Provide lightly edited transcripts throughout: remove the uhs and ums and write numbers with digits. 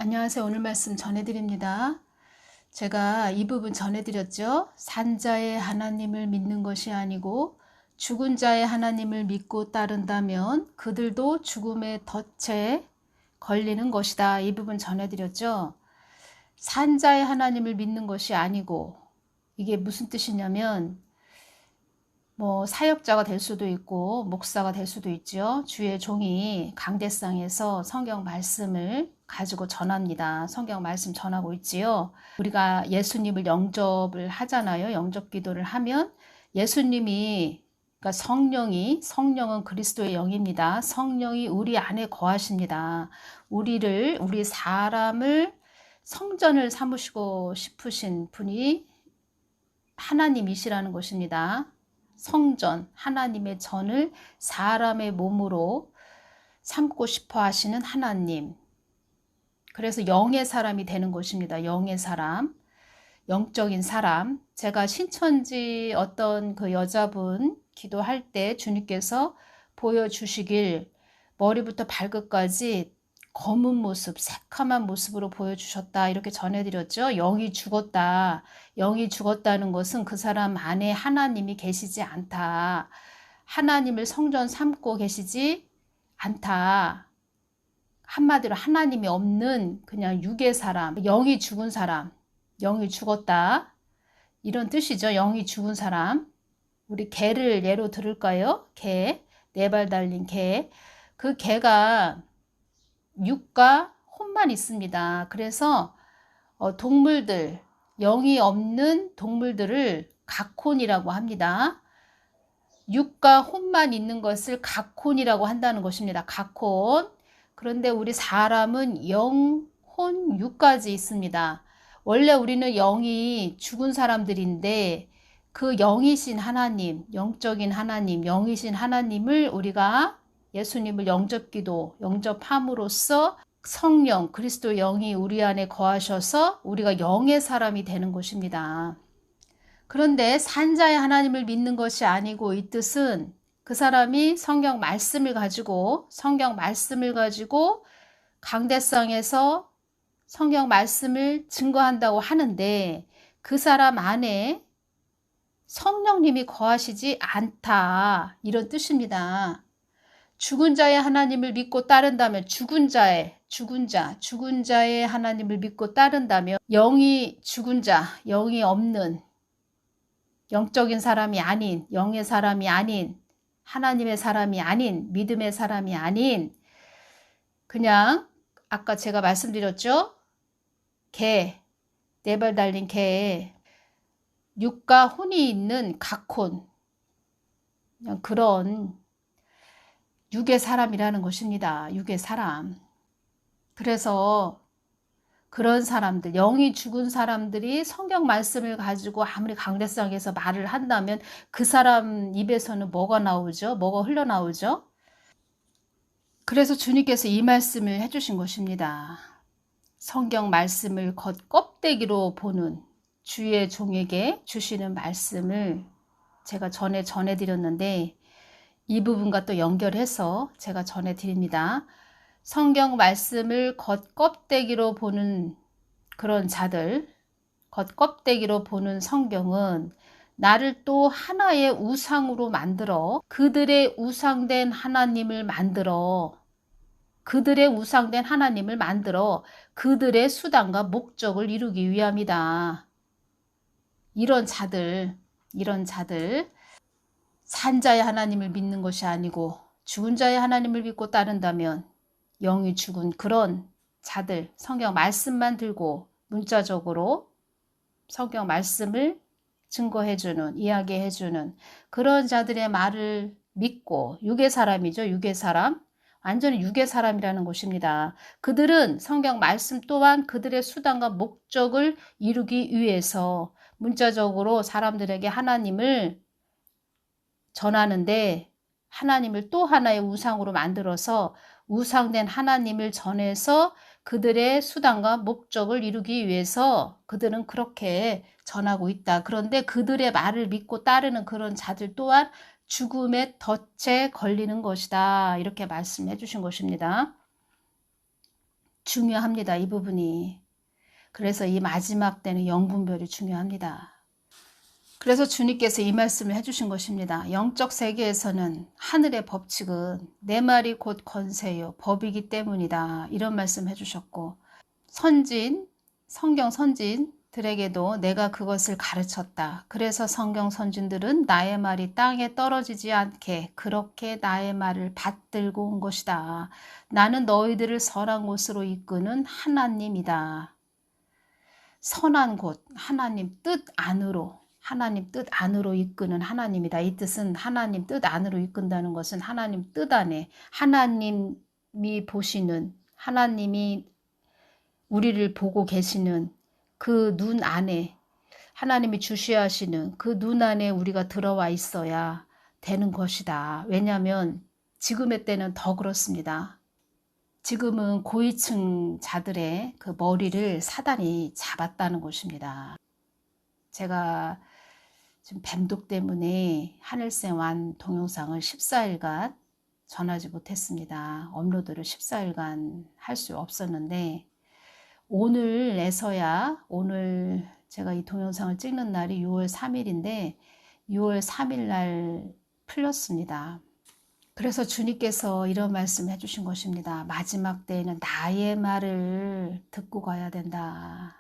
안녕하세요. 오늘 말씀 전해드립니다. 제가 이 부분 전해드렸죠. 산자의 하나님을 믿는 것이 아니고 죽은 자의 하나님을 믿고 따른다면 그들도 죽음의 덫에 걸리는 것이다. 이 부분 전해드렸죠. 산자의 하나님을 믿는 것이 아니고, 이게 무슨 뜻이냐면 사역자가 될 수도 있고 목사가 될 수도 있죠. 주의 종이 강대상에서 성경 말씀을 가지고 전합니다. 성경 말씀 전하고 있지요. 우리가 예수님을 영접을 하잖아요. 영접 기도를 하면 예수님이, 그러니까 성령은 그리스도의 영입니다. 성령이 우리 안에 거하십니다. 우리 사람을 성전을 삼으시고 싶으신 분이 하나님이시라는 것입니다. 성전, 하나님의 전을 사람의 몸으로 삼고 싶어 하시는 하나님. 그래서 영의 사람이 되는 것입니다. 영의 사람, 영적인 사람. 제가 신천지 어떤 그 여자분 기도할 때 주님께서 보여주시길 머리부터 발끝까지 검은 모습, 새카만 모습으로 보여주셨다. 이렇게 전해드렸죠. 영이 죽었다. 영이 죽었다는 것은 그 사람 안에 하나님이 계시지 않다. 하나님을 성전 삼고 계시지 않다. 한마디로 하나님이 없는 그냥 육의 사람, 영이 죽은 사람, 영이 죽었다. 이런 뜻이죠. 영이 죽은 사람. 우리 개를 예로 들을까요? 개, 네 발 달린 개. 그 개가 육과 혼만 있습니다. 그래서 동물들, 영이 없는 동물들을 각혼이라고 합니다. 육과 혼만 있는 것을 각혼이라고 한다는 것입니다. 각혼. 그런데 우리 사람은 영, 혼, 육까지 있습니다. 원래 우리는 영이 죽은 사람들인데 그 영이신 하나님, 영적인 하나님, 영이신 하나님을 우리가 예수님을 영접함으로써 성령, 그리스도 영이 우리 안에 거하셔서 우리가 영의 사람이 되는 것입니다. 그런데 산자의 하나님을 믿는 것이 아니고, 이 뜻은 그 사람이 성경 말씀을 가지고 강대상에서 성경 말씀을 증거한다고 하는데 그 사람 안에 성령님이 거하시지 않다. 이런 뜻입니다. 죽은 자의 하나님을 믿고 따른다면 죽은 자의 하나님을 믿고 따른다면 영이 죽은 자, 영이 없는 영적인 사람이 아닌, 영의 사람이 아닌, 하나님의 사람이 아닌, 믿음의 사람이 아닌, 그냥 아까 제가 말씀드렸죠? 개, 네 발 달린 개, 육과 혼이 있는 각혼, 그냥 그런 육의 사람이라는 것입니다. 육의 사람. 그래서 그런 사람들, 영이 죽은 사람들이 성경 말씀을 가지고 아무리 강대상에서 말을 한다면 그 사람 입에서는 뭐가 나오죠? 뭐가 흘러나오죠? 그래서 주님께서 이 말씀을 해주신 것입니다. 성경 말씀을 겉껍데기로 보는 주의 종에게 주시는 말씀을 제가 전해드렸는데 이 부분과 또 연결해서 제가 전해드립니다. 성경 말씀을 겉껍데기로 보는 그런 자들, 겉껍데기로 보는 성경은 나를 또 하나의 우상으로 만들어 그들의 우상된 하나님을 만들어 그들의 수단과 목적을 이루기 위함이다. 이런 자들, 산자의 하나님을 믿는 것이 아니고 죽은 자의 하나님을 믿고 따른다면 영이 죽은 그런 자들, 성경 말씀만 들고 문자적으로 성경 말씀을 증거해주는, 이야기해주는 그런 자들의 말을 믿고, 육의 사람이죠. 육의 사람. 완전히 육의 사람이라는 것입니다. 그들은 성경 말씀 또한 그들의 수단과 목적을 이루기 위해서 문자적으로 사람들에게 하나님을 전하는데 하나님을 또 하나의 우상으로 만들어서 우상된 하나님을 전해서 그들의 수단과 목적을 이루기 위해서 그들은 그렇게 전하고 있다. 그런데 그들의 말을 믿고 따르는 그런 자들 또한 죽음의 덫에 걸리는 것이다. 이렇게 말씀해 주신 것입니다. 중요합니다. 이 부분이. 그래서 이 마지막 때는 영분별이 중요합니다. 그래서 주님께서 이 말씀을 해주신 것입니다. 영적 세계에서는 하늘의 법칙은 내 말이 곧 권세요 법이기 때문이다. 이런 말씀 해주셨고, 성경 선진들에게도 내가 그것을 가르쳤다. 그래서 성경 선진들은 나의 말이 땅에 떨어지지 않게 그렇게 나의 말을 받들고 온 것이다. 나는 너희들을 선한 곳으로 이끄는 하나님이다. 선한 곳, 하나님 뜻 안으로, 하나님 뜻 안으로 이끄는 하나님이다. 이 뜻은 하나님 뜻 안으로 이끈다는 것은 하나님 뜻 안에, 하나님이 보시는, 하나님이 우리를 보고 계시는 그 눈 안에, 하나님이 주시하시는 그 눈 안에 우리가 들어와 있어야 되는 것이다. 왜냐하면 지금의 때는 더 그렇습니다. 지금은 고위층 자들의 그 머리를 사단이 잡았다는 것입니다. 제가 지금 뱀독 때문에 하늘샘 완 동영상을 14일간 전하지 못했습니다. 업로드를 14일간 할 수 없었는데, 오늘에서야, 오늘 제가 이 동영상을 찍는 날이 6월 3일인데 6월 3일 날 풀렸습니다. 그래서 주님께서 이런 말씀 해주신 것입니다. 마지막 때에는 나의 말을 듣고 가야 된다.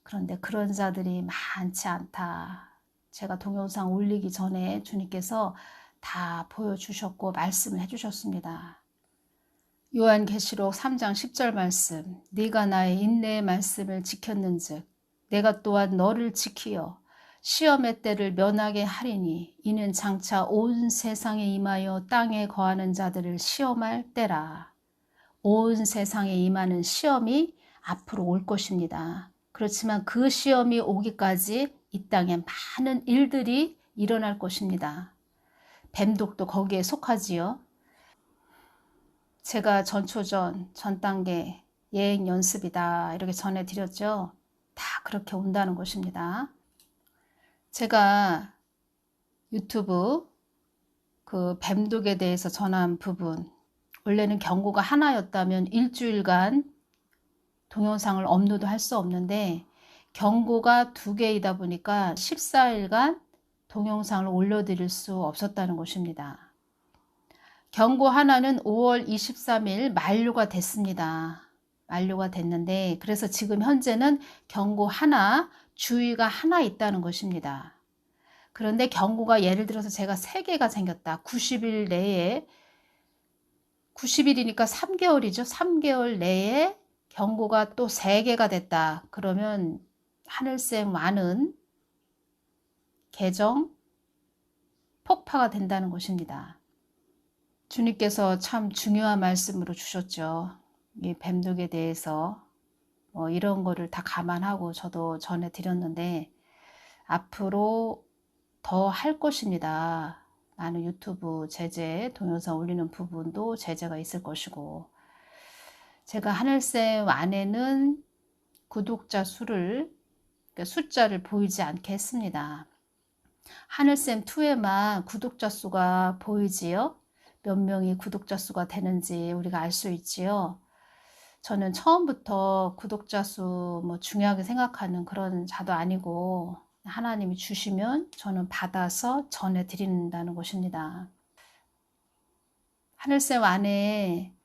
그런데 그런 자들이 많지 않다. 제가 동영상 올리기 전에 주님께서 다 보여주셨고 말씀을 해주셨습니다. 요한계시록 3장 10절 말씀, 네가 나의 인내의 말씀을 지켰는즉 내가 또한 너를 지키어 시험의 때를 면하게 하리니 이는 장차 온 세상에 임하여 땅에 거하는 자들을 시험할 때라. 온 세상에 임하는 시험이 앞으로 올 것입니다. 그렇지만 그 시험이 오기까지 이 땅에 많은 일들이 일어날 것입니다. 뱀독도 거기에 속하지요. 제가 전초전, 전단계, 예행 연습이다 이렇게 전해드렸죠. 다 그렇게 온다는 것입니다. 제가 유튜브 그 뱀독에 대해서 전한 부분, 원래는 경고가 하나였다면 일주일간 동영상을 업로드 할 수 없는데 경고가 2개이다 보니까 14일간 동영상을 올려드릴 수 없었다는 것입니다. 경고 하나는 5월 23일 만료가 됐습니다. 만료가 됐는데, 그래서 지금 현재는 경고 하나, 주의가 하나 있다는 것입니다. 그런데 경고가 예를 들어서 제가 3개가 생겼다. 90일 내에, 90일이니까 3개월이죠. 3개월 내에 경고가 또 3개가 됐다. 그러면 하늘샘 완은 계정 폭파가 된다는 것입니다. 주님께서 참 중요한 말씀으로 주셨죠. 이 뱀독에 대해서 이런 거를 다 감안하고 저도 전해드렸는데 앞으로 더 할 것입니다. 많은 유튜브 제재, 동영상 올리는 부분도 제재가 있을 것이고, 제가 하늘샘 안에는 구독자 수를, 그러니까 숫자를 보이지 않게 했습니다. 하늘샘 2에만 구독자 수가 보이지요. 몇 명이 구독자 수가 되는지 우리가 알 수 있지요. 저는 처음부터 구독자 수 중요하게 생각하는 그런 자도 아니고, 하나님이 주시면 저는 받아서 전해드린다는 것입니다. 하늘샘 안에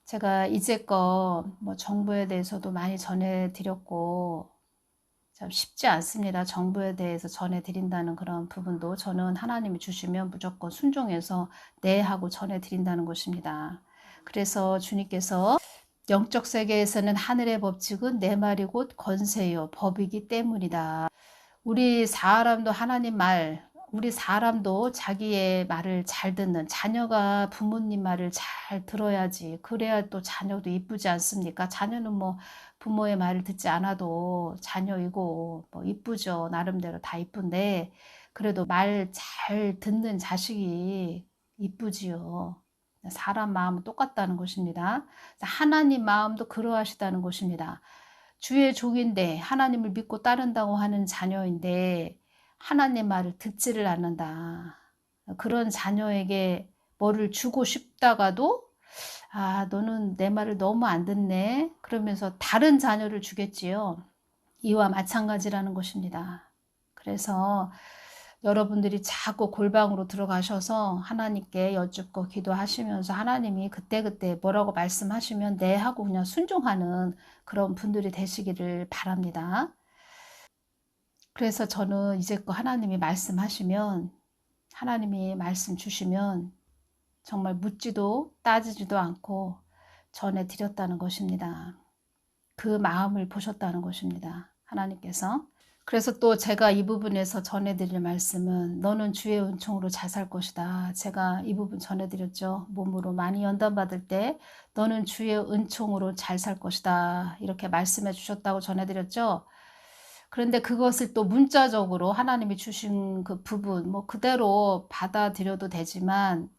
제가 이제껏 정부에 대해서도 많이 전해드렸고, 참 쉽지 않습니다. 정부에 대해서 전해드린다는 그런 부분도 저는 하나님이 주시면 무조건 순종해서 네 하고 전해드린다는 것입니다. 그래서 주님께서 영적 세계에서는 하늘의 법칙은 내 말이 곧 권세요 법이기 때문이다. 우리 사람도 하나님 말, 우리 사람도 자기의 말을 잘 듣는, 자녀가 부모님 말을 잘 들어야지. 그래야 또 자녀도 이쁘지 않습니까? 자녀는 부모의 말을 듣지 않아도 자녀이고 이쁘죠. 나름대로 다 이쁜데 그래도 말 잘 듣는 자식이 이쁘지요. 사람 마음은 똑같다는 것입니다. 하나님 마음도 그러하시다는 것입니다. 주의 종인데 하나님을 믿고 따른다고 하는 자녀인데 하나님 말을 듣지를 않는다. 그런 자녀에게 뭐를 주고 싶다가도 아, 너는 내 말을 너무 안 듣네. 그러면서 다른 자녀를 주겠지요. 이와 마찬가지라는 것입니다. 그래서 여러분들이 자꾸 골방으로 들어가셔서 하나님께 여쭙고 기도하시면서 하나님이 그때그때 뭐라고 말씀하시면 네 하고 그냥 순종하는 그런 분들이 되시기를 바랍니다. 그래서 저는 이제껏 하나님이 말씀하시면, 하나님이 말씀 주시면 정말 묻지도 따지지도 않고 전해드렸다는 것입니다. 그 마음을 보셨다는 것입니다. 하나님께서. 그래서 또 제가 이 부분에서 전해드릴 말씀은 너는 주의 은총으로 잘 살 것이다. 제가 이 부분 전해드렸죠. 몸으로 많이 연단받을 때 너는 주의 은총으로 잘 살 것이다. 이렇게 말씀해 주셨다고 전해드렸죠. 그런데 그것을 또 문자적으로 하나님이 주신 그 부분 뭐 그대로 받아들여도 되지만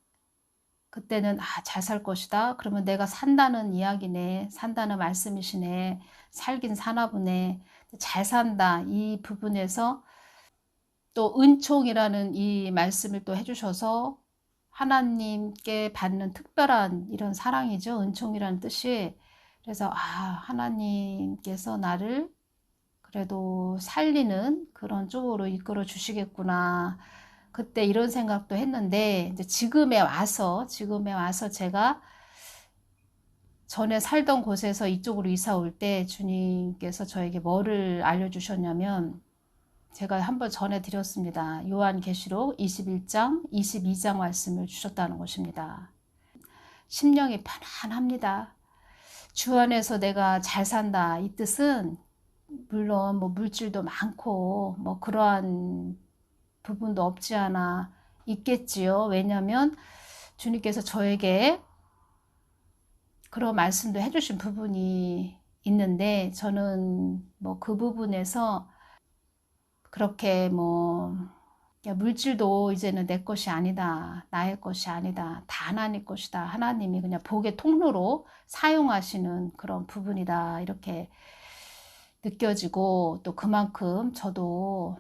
그때는 잘 살 것이다. 그러면 내가 산다는 이야기네. 산다는 말씀이시네. 살긴 사나 보네. 잘 산다. 이 부분에서 또 은총이라는 이 말씀을 또 해주셔서 하나님께 받는 특별한 이런 사랑이죠. 은총이라는 뜻이. 그래서 하나님께서 나를 그래도 살리는 그런 쪽으로 이끌어 주시겠구나. 그때 이런 생각도 했는데 이제 지금에 와서 제가 전에 살던 곳에서 이쪽으로 이사 올 때 주님께서 저에게 뭐를 알려주셨냐면 제가 한번 전해드렸습니다. 요한계시록 21장, 22장 말씀을 주셨다는 것입니다. 심령이 편안합니다. 주 안에서 내가 잘 산다. 이 뜻은 물론 뭐 물질도 많고 뭐 그러한 부분도 없지 않아 있겠지요. 왜냐하면 주님께서 저에게 그런 말씀도 해주신 부분이 있는데 저는 뭐 그 부분에서 그렇게 뭐 물질도 이제는 내 것이 아니다. 나의 것이 아니다. 다 하나님 것이다. 하나님이 그냥 복의 통로로 사용하시는 그런 부분이다. 이렇게 느껴지고 또 그만큼 저도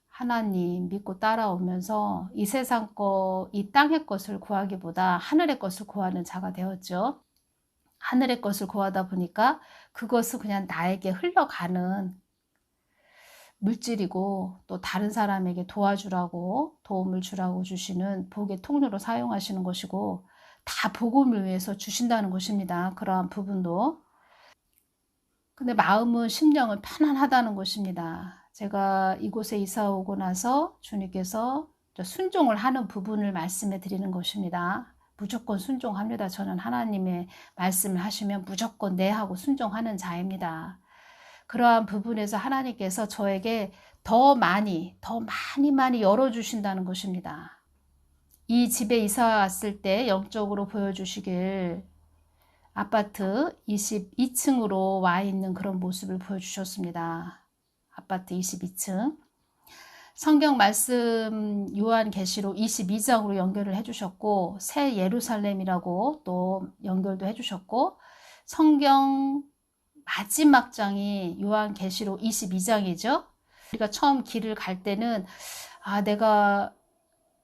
하나님 믿고 따라오면서 이 세상 거, 이 땅의 것을 구하기보다 하늘의 것을 구하는 자가 되었죠. 하늘의 것을 구하다 보니까 그것은 그냥 나에게 흘러가는 물질이고 또 다른 사람에게 도와주라고 도움을 주라고 주시는 복의 통로로 사용하시는 것이고 다 복음을 위해서 주신다는 것입니다. 그러한 부분도. 근데 마음은 심령은 편안하다는 것입니다. 제가 이곳에 이사 오고 나서 주님께서 순종을 하는 부분을 말씀해 드리는 것입니다. 무조건 순종합니다. 저는 하나님의 말씀을 하시면 무조건 네 하고 순종하는 자입니다. 그러한 부분에서 하나님께서 저에게 더 많이 열어주신다는 것입니다. 이 집에 이사 왔을 때 영적으로 보여주시길 아파트 22층으로 와 있는 그런 모습을 보여주셨습니다. 아파트 22층. 성경 말씀 요한계시록 22장으로 연결을 해주셨고 새 예루살렘이라고 또 연결도 해주셨고 성경 마지막 장이 요한계시록 22장이죠. 우리가 처음 길을 갈 때는 내가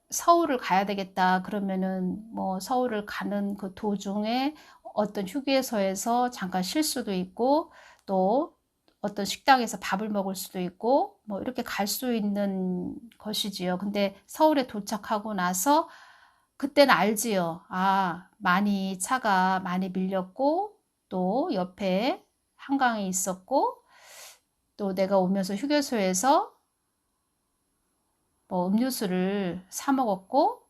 서울을 가야 되겠다. 그러면은 뭐 서울을 가는 그 도중에 어떤 휴게소에서 잠깐 쉴 수도 있고 또 어떤 식당에서 밥을 먹을 수도 있고 뭐 이렇게 갈 수 있는 것이지요. 근데 서울에 도착하고 나서 그때는 알지요. 많이 차가 많이 밀렸고 또 옆에 한강이 있었고 또 내가 오면서 휴게소에서 뭐 음료수를 사 먹었고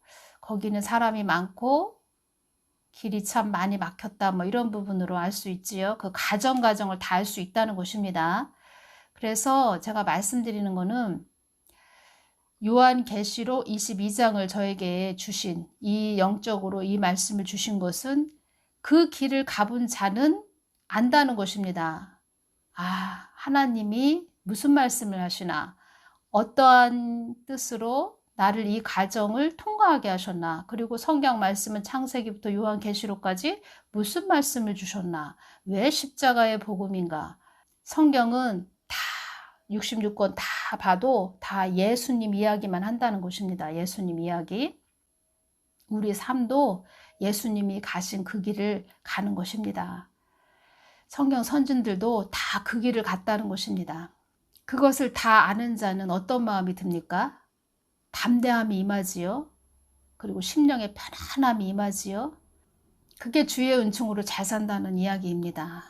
거기는 사람이 많고 길이 참 많이 막혔다 뭐 이런 부분으로 알 수 있지요. 그 과정을 다 알 수 있다는 것입니다. 그래서 제가 말씀드리는 거는 요한계시록 22장을 저에게 주신 이 영적으로 이 말씀을 주신 것은 그 길을 가본 자는 안다는 것입니다. 하나님이 무슨 말씀을 하시나 어떠한 뜻으로 나를 이 과정을 통과하게 하셨나 그리고 성경 말씀은 창세기부터 요한계시록까지 무슨 말씀을 주셨나 왜 십자가의 복음인가 성경은 다 66권 다 봐도 다 예수님 이야기만 한다는 것입니다. 예수님 이야기 우리 삶도 예수님이 가신 그 길을 가는 것입니다. 성경 선진들도 다 그 길을 갔다는 것입니다. 그것을 다 아는 자는 어떤 마음이 듭니까? 담대함이 임하지요. 그리고 심령의 편안함이 임하지요. 그게 주의 은총으로 잘 산다는 이야기입니다.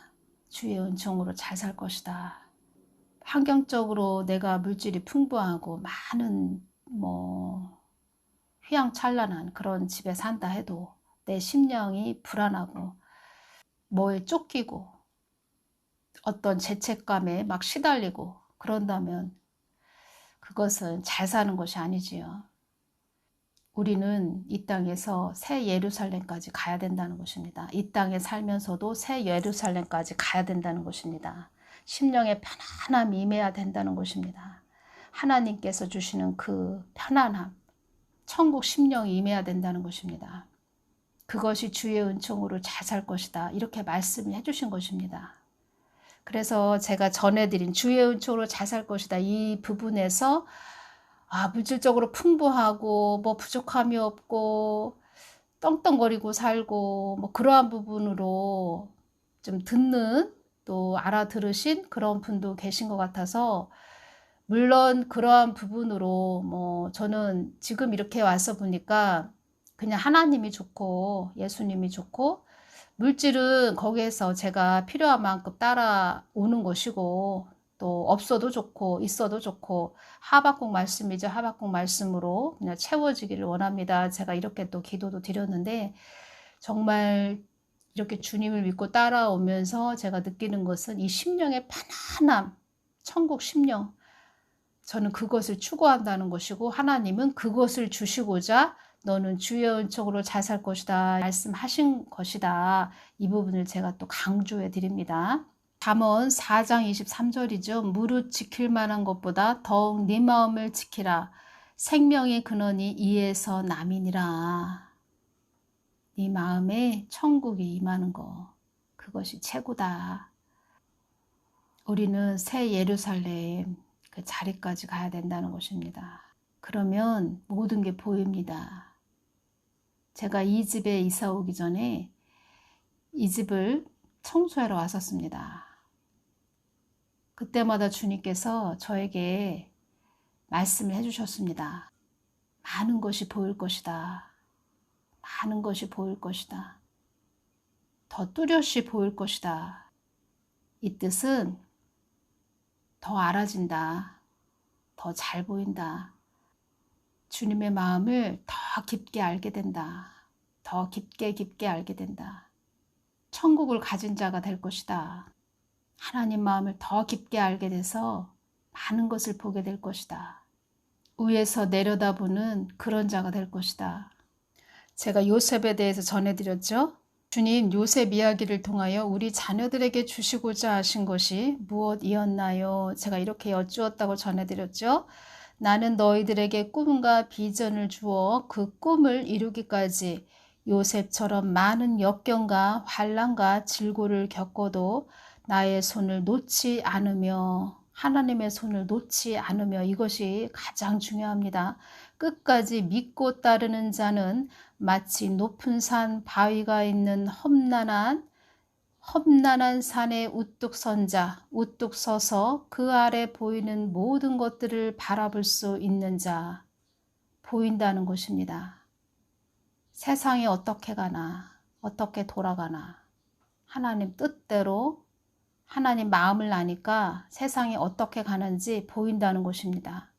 주의 은총으로 잘 살 것이다. 환경적으로 내가 물질이 풍부하고 많은 휘황찬란한 그런 집에 산다 해도 내 심령이 불안하고 뭐에 쫓기고 어떤 죄책감에 막 시달리고 그런다면 그것은 잘 사는 것이 아니지요. 우리는 이 땅에서 새 예루살렘까지 가야 된다는 것입니다. 이 땅에 살면서도 새 예루살렘까지 가야 된다는 것입니다. 심령의 편안함이 임해야 된다는 것입니다. 하나님께서 주시는 그 편안함, 천국 심령이 임해야 된다는 것입니다. 그것이 주의 은총으로 잘 살 것이다. 이렇게 말씀해 주신 것입니다. 그래서 제가 전해드린 주의 은총으로 잘 살 것이다. 이 부분에서 물질적으로 풍부하고 부족함이 없고 떵떵거리고 살고 그러한 부분으로 좀 듣는 또 알아들으신 그런 분도 계신 것 같아서 물론 그러한 부분으로 저는 지금 이렇게 와서 보니까 그냥 하나님이 좋고 예수님이 좋고 물질은 거기에서 제가 필요한 만큼 따라오는 것이고 또 없어도 좋고 있어도 좋고 하박국 말씀이죠. 하박국 말씀으로 그냥 채워지기를 원합니다. 제가 이렇게 또 기도도 드렸는데 정말 이렇게 주님을 믿고 따라오면서 제가 느끼는 것은 이 심령의 편안함, 천국 심령, 저는 그것을 추구한다는 것이고 하나님은 그것을 주시고자 너는 주의 은총으로 잘 살 것이다 말씀하신 것이다. 이 부분을 제가 또 강조해 드립니다. 잠언 4장 23절이죠. 무릇 지킬 만한 것보다 더욱 네 마음을 지키라. 생명의 근원이 이에서 남이니라. 네 마음에 천국이 임하는 거, 그것이 최고다. 우리는 새 예루살렘 그 자리까지 가야 된다는 것입니다. 그러면 모든 게 보입니다. 제가 이 집에 이사 오기 전에 이 집을 청소하러 왔었습니다. 그때마다 주님께서 저에게 말씀을 해주셨습니다. 많은 것이 보일 것이다. 많은 것이 보일 것이다. 더 뚜렷이 보일 것이다. 이 뜻은 더 알아진다. 더 잘 보인다. 주님의 마음을 더 깊게 알게 된다. 더 깊게 알게 된다. 천국을 가진 자가 될 것이다. 하나님 마음을 더 깊게 알게 돼서 많은 것을 보게 될 것이다. 위에서 내려다보는 그런 자가 될 것이다. 제가 요셉에 대해서 전해드렸죠. 주님 요셉 이야기를 통하여 우리 자녀들에게 주시고자 하신 것이 무엇이었나요? 제가 이렇게 여쭈었다고 전해드렸죠. 나는 너희들에게 꿈과 비전을 주어 그 꿈을 이루기까지 요셉처럼 많은 역경과 환난과 질고를 겪어도 나의 손을 놓지 않으며 하나님의 손을 놓지 않으며 이것이 가장 중요합니다. 끝까지 믿고 따르는 자는 마치 높은 산 바위가 있는 험난한 산에 우뚝 선 자, 우뚝 서서 그 아래 보이는 모든 것들을 바라볼 수 있는 자, 보인다는 것입니다. 세상이 어떻게 가나, 어떻게 돌아가나, 하나님 뜻대로 하나님 마음을 아니까 세상이 어떻게 가는지 보인다는 것입니다.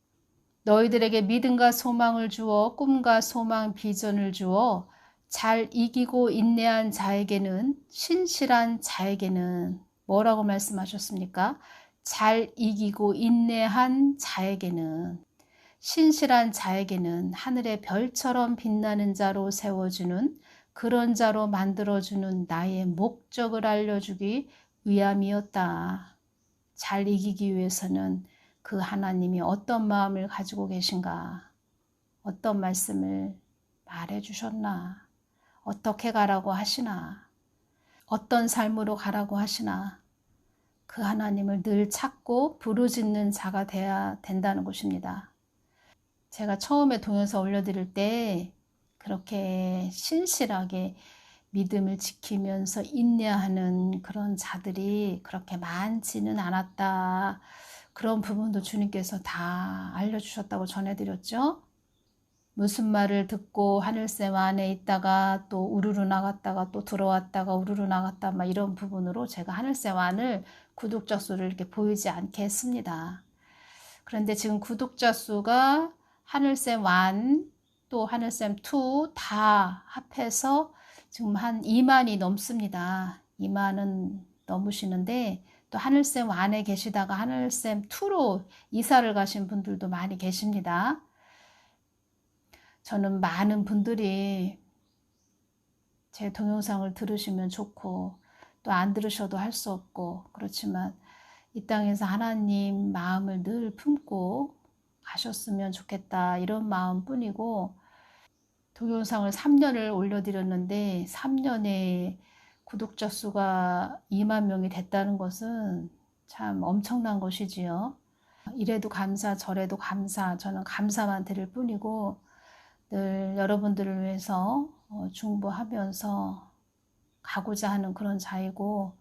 너희들에게 믿음과 소망을 주어 꿈과 소망 비전을 주어 잘 이기고 인내한 자에게는 신실한 자에게는 뭐라고 말씀하셨습니까? 잘 이기고 인내한 자에게는 신실한 자에게는 하늘의 별처럼 빛나는 자로 세워주는 그런 자로 만들어주는 나의 목적을 알려주기 위함이었다. 잘 이기기 위해서는 그 하나님이 어떤 마음을 가지고 계신가? 어떤 말씀을 말해 주셨나? 어떻게 가라고 하시나? 어떤 삶으로 가라고 하시나? 그 하나님을 늘 찾고 부르짖는 자가 돼야 된다는 것입니다. 제가 처음에 동영상 올려드릴 때 그렇게 신실하게 믿음을 지키면서 인내하는 그런 자들이 그렇게 많지는 않았다. 그런 부분도 주님께서 다 알려주셨다고 전해드렸죠. 무슨 말을 듣고 하늘샘 안에 있다가 또 우르르 나갔다가 또 들어왔다가 우르르 나갔다 막 이런 부분으로 제가 하늘샘 안을 구독자 수를 이렇게 보이지 않게 했습니다. 그런데 지금 구독자 수가 하늘샘 1 또 하늘샘 2 다 합해서 지금 한 2만이 넘습니다. 2만은 넘으시는데 또 하늘샘 1에 계시다가 하늘샘 2로 이사를 가신 분들도 많이 계십니다. 저는 많은 분들이 제 동영상을 들으시면 좋고 또 안 들으셔도 할 수 없고 그렇지만 이 땅에서 하나님 마음을 늘 품고 가셨으면 좋겠다 이런 마음뿐이고 동영상을 3년을 올려드렸는데 3년에 구독자 수가 2만 명이 됐다는 것은 참 엄청난 것이지요. 이래도 감사 저래도 감사 저는 감사만 드릴 뿐이고 늘 여러분들을 위해서 중보하면서 가고자 하는 그런 자이고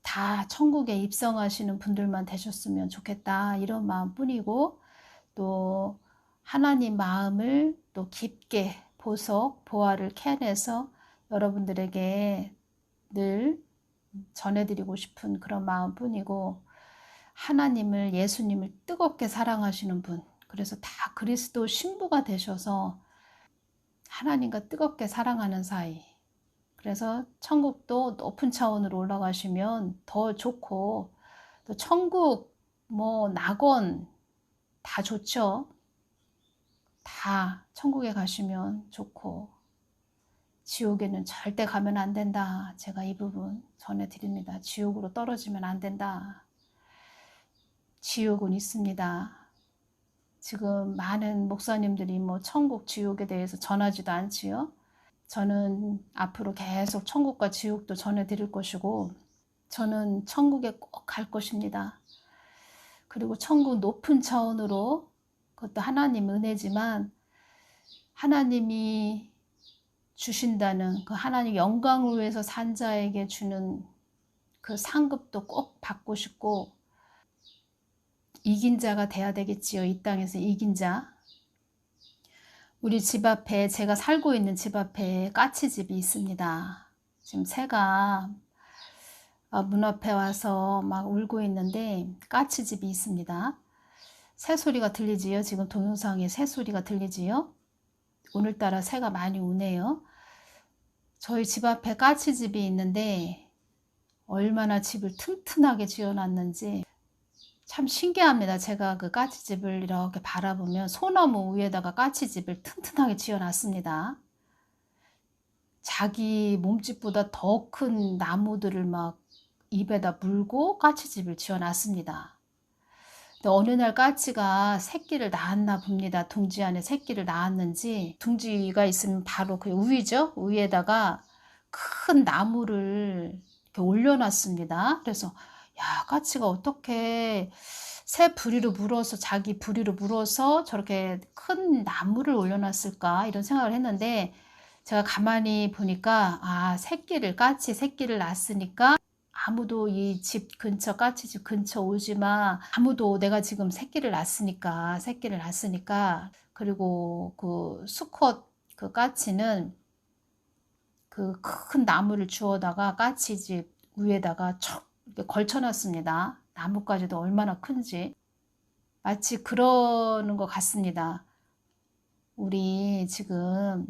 다 천국에 입성하시는 분들만 되셨으면 좋겠다 이런 마음뿐이고 또 하나님 마음을 또 깊게 보화를 캐내서 여러분들에게 늘 전해드리고 싶은 그런 마음뿐이고 하나님을 예수님을 뜨겁게 사랑하시는 분 그래서 다 그리스도 신부가 되셔서 하나님과 뜨겁게 사랑하는 사이 그래서 천국도 높은 차원으로 올라가시면 더 좋고 또 천국 뭐 낙원 다 좋죠. 다 천국에 가시면 좋고 지옥에는 절대 가면 안 된다. 제가 이 부분 전해드립니다. 지옥으로 떨어지면 안 된다. 지옥은 있습니다. 지금 많은 목사님들이 뭐 천국 지옥에 대해서 전하지도 않지요. 저는 앞으로 계속 천국과 지옥도 전해드릴 것이고 저는 천국에 꼭 갈 것입니다. 그리고 천국 높은 차원으로 그것도 하나님 은혜지만 하나님이 주신다는 그 하나님 영광을 위해서 산 자에게 주는 그 상급도 꼭 받고 싶고 이긴 자가 돼야 되겠지요. 이 땅에서 이긴 자. 우리 집 앞에 제가 살고 있는 집 앞에 까치집이 있습니다. 지금 새가 문 앞에 와서 막 울고 있는데 까치집이 있습니다. 새소리가 들리지요. 지금 동영상에 새소리가 들리지요. 오늘따라 새가 많이 우네요. 저희 집 앞에 까치집이 있는데 얼마나 집을 튼튼하게 지어놨는지 참 신기합니다. 제가 그 까치집을 이렇게 바라보면 소나무 위에다가 까치집을 튼튼하게 지어놨습니다. 자기 몸집보다 더 큰 나무들을 막 입에다 물고 까치집을 지어놨습니다. 근데 어느 날 까치가 새끼를 낳았나 봅니다. 둥지 안에 새끼를 낳았는지 둥지가 있으면 바로 그 우위죠. 위에다가 큰 나무를 이렇게 올려놨습니다. 그래서 야 까치가 어떻게 새 부리로 물어서 자기 부리로 물어서 저렇게 큰 나무를 올려놨을까 이런 생각을 했는데 제가 가만히 보니까 까치 새끼를 낳았으니까 아무도 이 집 근처 까치집 근처 오지마 아무도 내가 지금 새끼를 낳았으니까 그리고 그 수컷 그 까치는 그 큰 나무를 주워다가 까치집 위에다가 척 이렇게 걸쳐놨습니다. 나뭇가지도 얼마나 큰지 마치 그러는 것 같습니다. 우리 지금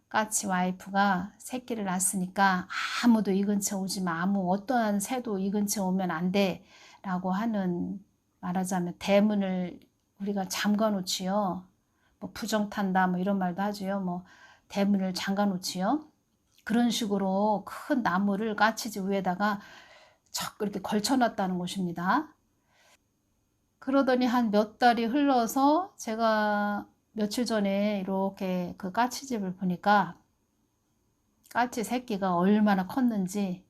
까치 와이프가 새끼를 낳았으니까 아무도 이 근처 오지 마. 어떠한 새도 이 근처 오면 안 돼. 라고 하는 말하자면 대문을 우리가 잠가 놓지요. 뭐 부정탄다 뭐 이런 말도 하지요. 뭐 대문을 잠가 놓지요. 그런 식으로 큰 나무를 까치집 위에다가 척 이렇게 걸쳐놨다는 것입니다. 그러더니 한 몇 달이 흘러서 제가 며칠 전에 이렇게 그 까치집을 보니까 까치 새끼가 얼마나 컸는지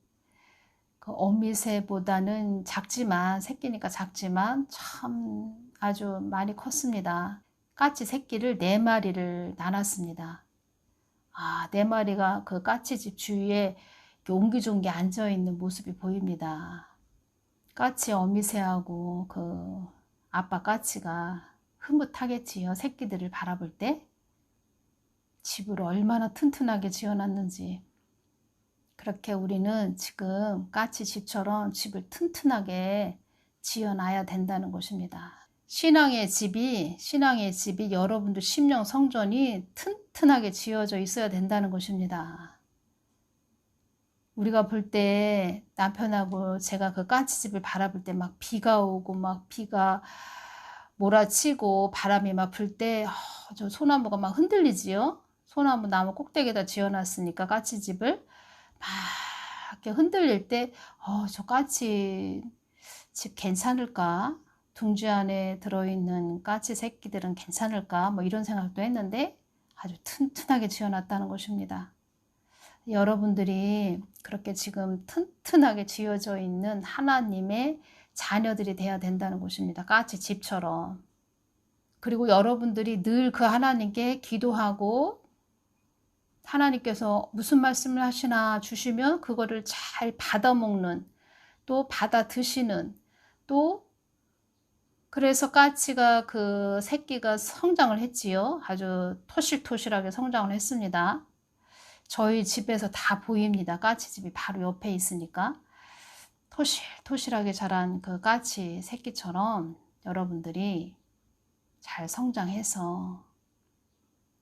그 어미새보다는 작지만 새끼니까 작지만 참 아주 많이 컸습니다. 까치 새끼를 4마리를 낳았습니다. 아, 네 마리가 그 까치집 주위에 이렇게 옹기종기 앉아있는 모습이 보입니다. 까치 어미새하고 그 아빠 까치가 흐뭇하겠지요. 새끼들을 바라볼 때. 집을 얼마나 튼튼하게 지어놨는지. 그렇게 우리는 지금 까치 집처럼 집을 튼튼하게 지어놔야 된다는 것입니다. 신앙의 집이 여러분들 심령 성전이 튼튼하게 지어져 있어야 된다는 것입니다. 우리가 볼 때 남편하고 제가 그 까치집을 바라볼 때 막 비가 오고 막 비가 몰아치고 바람이 막 불 때 저 소나무가 막 흔들리지요. 소나무 나무 꼭대기에다 지어놨으니까 까치집을 막 이렇게 흔들릴 때 저 까치 집 괜찮을까? 둥지 안에 들어있는 까치 새끼들은 괜찮을까? 뭐 이런 생각도 했는데 아주 튼튼하게 지어놨다는 것입니다. 여러분들이 그렇게 지금 튼튼하게 지어져 있는 하나님의 자녀들이 되어야 된다는 것입니다. 까치 집처럼. 그리고 여러분들이 늘 그 하나님께 기도하고 하나님께서 무슨 말씀을 하시나 주시면 그거를 잘 받아먹는, 또 받아 드시는, 또 그래서 까치가 그 새끼가 성장을 했지요. 아주 토실토실하게 성장을 했습니다. 저희 집에서 다 보입니다. 까치집이 바로 옆에 있으니까. 토실토실하게 자란 그 까치 새끼처럼 여러분들이 잘 성장해서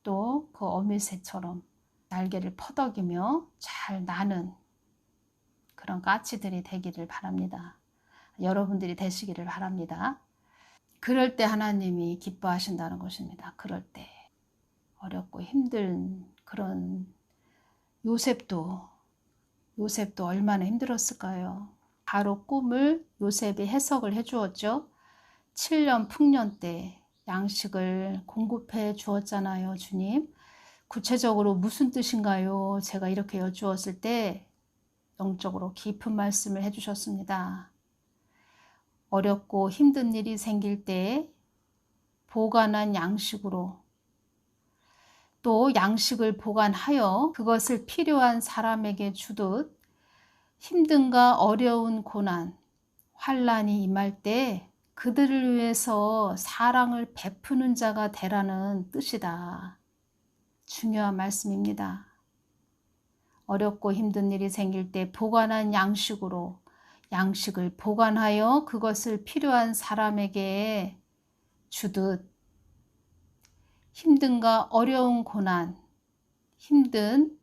또 그 어미새처럼 날개를 퍼덕이며 잘 나는 그런 까치들이 되기를 바랍니다. 여러분들이 되시기를 바랍니다. 그럴 때 하나님이 기뻐하신다는 것입니다. 그럴 때 어렵고 힘든 그런 요셉도 얼마나 힘들었을까요? 바로 꿈을 요셉이 해석을 해 주었죠. 7년 풍년 때 양식을 공급해 주었잖아요, 주님. 구체적으로 무슨 뜻인가요? 제가 이렇게 여쭈었을 때 영적으로 깊은 말씀을 해주셨습니다. 어렵고 힘든 일이 생길 때 보관한 양식으로 또 양식을 보관하여 그것을 필요한 사람에게 주듯 힘든가 어려운 고난, 환난이 임할 때 그들을 위해서 사랑을 베푸는 자가 되라는 뜻이다. 중요한 말씀입니다. 어렵고 힘든 일이 생길 때 보관한 양식으로 양식을 보관하여 그것을 필요한 사람에게 주듯 힘든가 어려운 고난, 힘든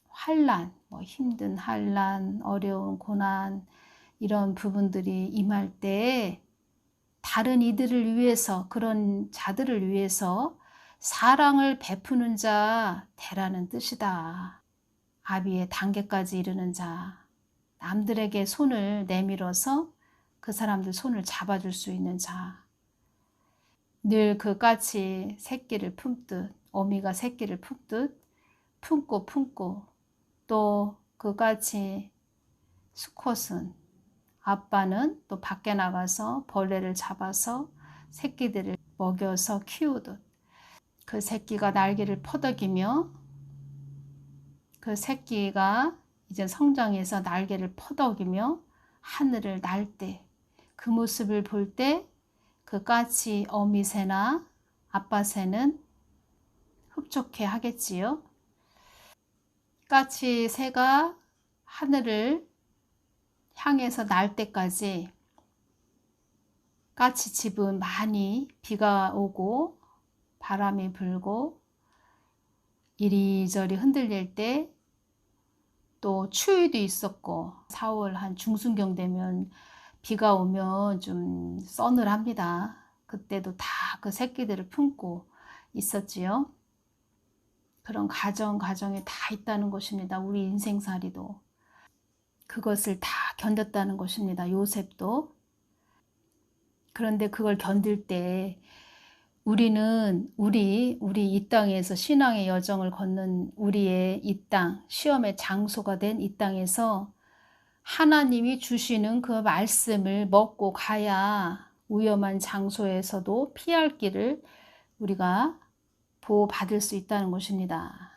환난, 힘든 환난, 어려운 고난 이런 부분들이 임할 때 다른 이들을 위해서 그런 자들을 위해서 사랑을 베푸는 자 되라는 뜻이다. 아비의 단계까지 이르는 자, 남들에게 손을 내밀어서 그 사람들 손을 잡아줄 수 있는 자, 늘 그 까치 새끼를 품듯 어미가 새끼를 품듯 품고 또 그 까치 수컷은 아빠는 또 밖에 나가서 벌레를 잡아서 새끼들을 먹여서 키우듯 그 새끼가 날개를 퍼덕이며 그 새끼가 이제 성장해서 날개를 퍼덕이며 하늘을 날 때 그 모습을 볼 때 그 까치 어미새나 아빠새는 흡족해 하겠지요. 까치 새가 하늘을 향해서 날 때까지 까치 집은 많이 비가 오고 바람이 불고 이리저리 흔들릴 때 또 추위도 있었고 4월 한 중순경 되면 비가 오면 좀 서늘합니다. 그때도 다 그 새끼들을 품고 있었지요. 그런 가정에 다 있다는 것입니다. 우리 인생살이도 그것을 다 견뎠다는 것입니다. 요셉도. 그런데 그걸 견딜 때 우리는 우리 이 땅에서 신앙의 여정을 걷는 우리의 이 땅, 시험의 장소가 된 이 땅에서 하나님이 주시는 그 말씀을 먹고 가야 위험한 장소에서도 피할 길을 우리가 보호받을 수 있다는 것입니다.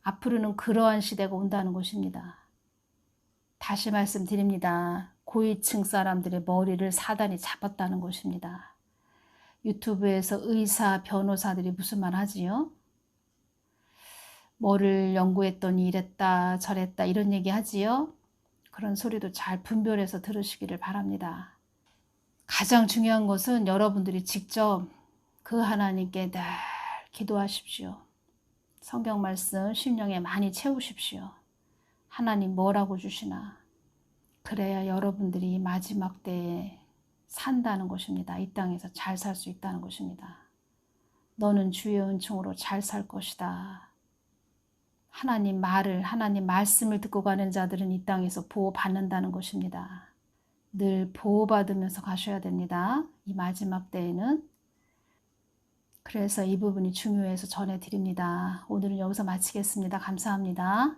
앞으로는 그러한 시대가 온다는 것입니다. 다시 말씀드립니다. 고위층 사람들의 머리를 사단이 잡았다는 것입니다. 유튜브에서 의사, 변호사들이 무슨 말 하지요? 뭐를 연구했더니 이랬다 저랬다 이런 얘기 하지요? 그런 소리도 잘 분별해서 들으시기를 바랍니다. 가장 중요한 것은 여러분들이 직접 그 하나님께 늘 기도하십시오. 성경 말씀 심령에 많이 채우십시오. 하나님 뭐라고 주시나. 그래야 여러분들이 마지막 때에 산다는 것입니다. 이 땅에서 잘 살 수 있다는 것입니다. 너는 주의 은총으로 잘 살 것이다. 하나님 말을, 하나님 말씀을 듣고 가는 자들은 이 땅에서 보호받는다는 것입니다. 늘 보호받으면서 가셔야 됩니다. 이 마지막 때에는. 그래서 이 부분이 중요해서 전해드립니다. 오늘은 여기서 마치겠습니다. 감사합니다.